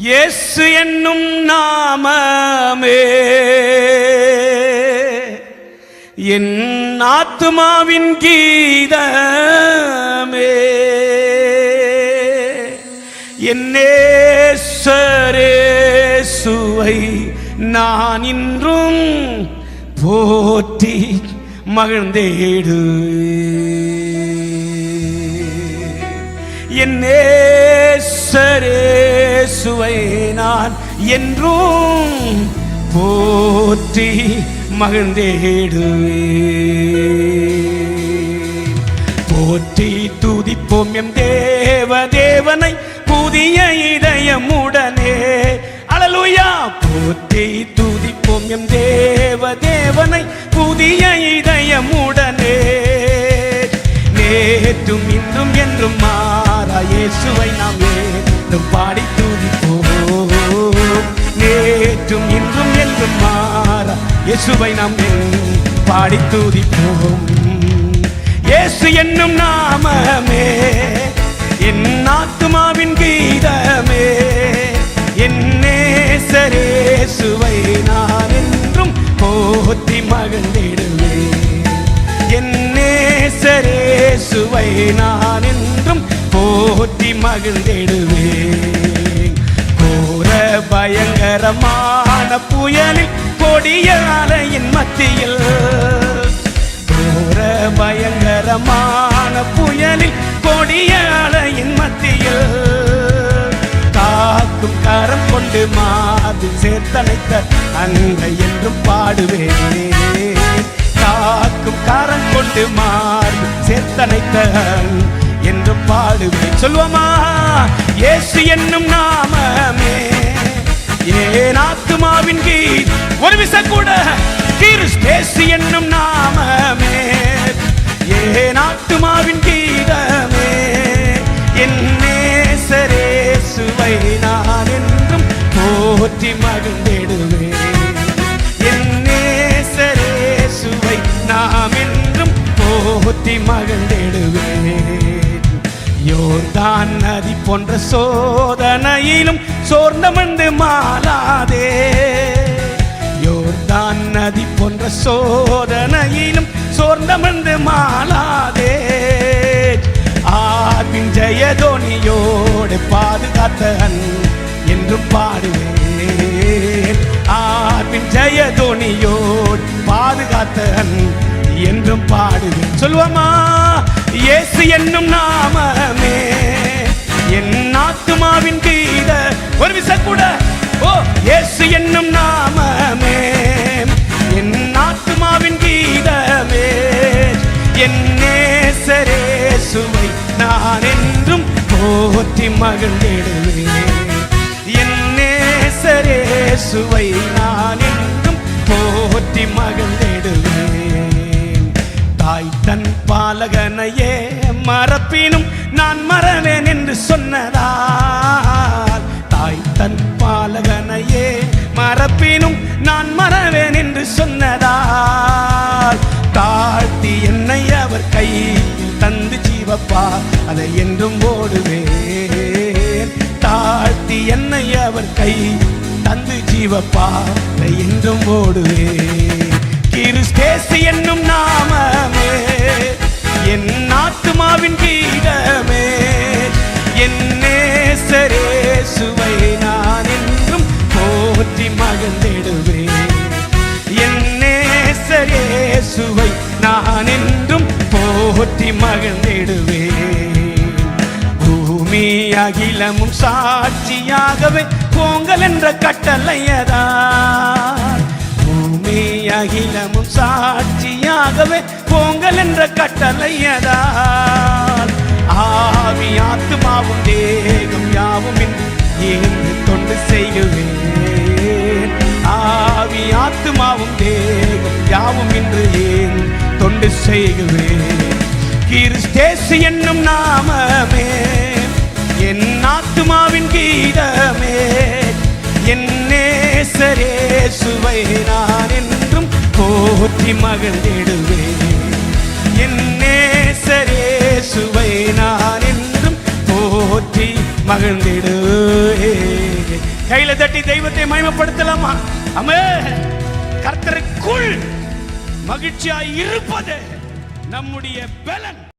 இயேசு என்னும் நாமமே என் ஆத்துமாவின் கீதமே. என் நேசரேசுவை நான் இன்றும் போற்றி மகிழ்ந்தேடு. என் நேசரேசுவை நான் என்றும் போற்றி மகிழ்ந்தேடுவே. போற்றி துதிப்போம் எம் தேவனை புதிய இதயமுடனே. அல்லேலூயா. போற்றி துதிப்போம் எம் தேவனை புதிய இதயமுடனே. நேற்றும் இன்றும் என்றும் மாறா இயேசுவை நாம் என்றும் பாடி துதிப்போம். நேற்றும் இன்றும் என்றும் மாறா இயேசுவை நாம் பாடி துதிப்போம். இயேசு என்னும் நாமமே என் ஆத்துமாவின் கீதமே. என் நேசரேசுவை நான் என்றும் போற்றி மகிழ்ந்திடுவேன். என் நேசரேசுவை நான் என்றும் போற்றி மகிழ்ந்திடுவேன். கோர பயங்கரமான புயலில் கொடிய அலையின் மத்தியில், கோர பயங்கரமான புயலில் கொடிய அலையின் மத்தியில் காக்கும் கரம் கொண்டு மாது சேர்த்தனைத்த அன்றை என்றும் பாடுவேன். காக்கும் கரம் கொண்டு மாறு சேர்த்தனைத்த என்றும் பாடுவேன். சொல்லுவோமா? இயேசு என்னும் நாமமே என் ஆத்துமாவின் கீத். ஒரு விசை கூட கிறிஸ்து என்னும் நாமமே என் ஆத்துமாவின் கீதமே. என் நேசரேசுவை நான் என்றும் போற்றி மகிழ்ந்திடுவேன். என் நேசரேசுவை நாம் என்றும் போற்றி மகிழ்ந்திடுவேன். யோர்தான் நதி போன்ற சோதனையிலும் சோர்ந்தமண்டு மாறாதே. யோர்தான் நதி போன்ற சோதனையிலும் சோர்ந்தமண்டு மாறாதே. ஆவின் ஜெயதோனியோடு பாதுகாத்தன் என்றும் பாடுவேன். ஆவின் ஜெயதோனியோடு பாதுகாத்தன் என்றும் பாடுவேன். சொல்லுவோமா? இயேசு என்னும் நாமமே என் ஆத்துமாவின் கீத. ஒரு விசை கூட ஓ இயேசு என்னும் நாமமே என் ஆத்துமாவின் கீதமே. என் நேசரேசுவை நான் என்றும் போற்றி மகிழ்ந்திடுவேன். என் நேசரேசுவை நான் என்றும் போற்றி மகிழ்ந்திடுவேன். தாய் தன் பாலகனையே மறப்பினும் நான் மறவேன் என்று சொன்னதால், தாய் தன் பாலகனையே மறப்பினும் நான் மறவேன் என்று சொன்னதால், தாழ்த்தி என்னை அவர் கையில் தந்து ஜீவப்பா அதை என்றும் ஓடுவேன். தாழ்த்தி என்னை அவர் கை தந்து ஜீவப்பா அதை என்றும் ஓடுவேன். கிறிஸ்து என்னும் நாமமே என் ஆத்துமாவின் கீதமே. என் நேசரேசுவை நான் என்றும் போற்றி மகிழ்ந்திடுவேன். என் நேசரேசுவை நான் என்றும் போற்றி மகிழ்ந்திடுவேன். பூமி அகிலமும் சாட்சியாகவே போங்கள் என்ற கட்டளையதான். பூமி அகிலமும் சாட்சியாகவே போங்கள் என்ற கட்டளையதான். ஆவி ஆத்துமாவும் தேகம் யாவும் என்று தொண்டு செய்குவேன். ஆவி ஆத்துமாவும் தேகம் யாவும் என்று ஏன் தொண்டு செய்குவேன். கிறிஸ்து என்னும் நாமமே என் ஆத்துமாவின் கீதமே. என் நேசரேசுவை நான் என்றும் போற்றி மகிழ்ந்திடுவேன். என் நேசரேசுவை நான் என்றும் போற்றி மகிழ்ந்திடுவே. கையில தட்டி தெய்வத்தை மகிமைப்படுத்தலாமா? ஆமென். கர்த்தருக்குள் மகிழ்ச்சியாய் இருப்பது நம்முடைய பலன்.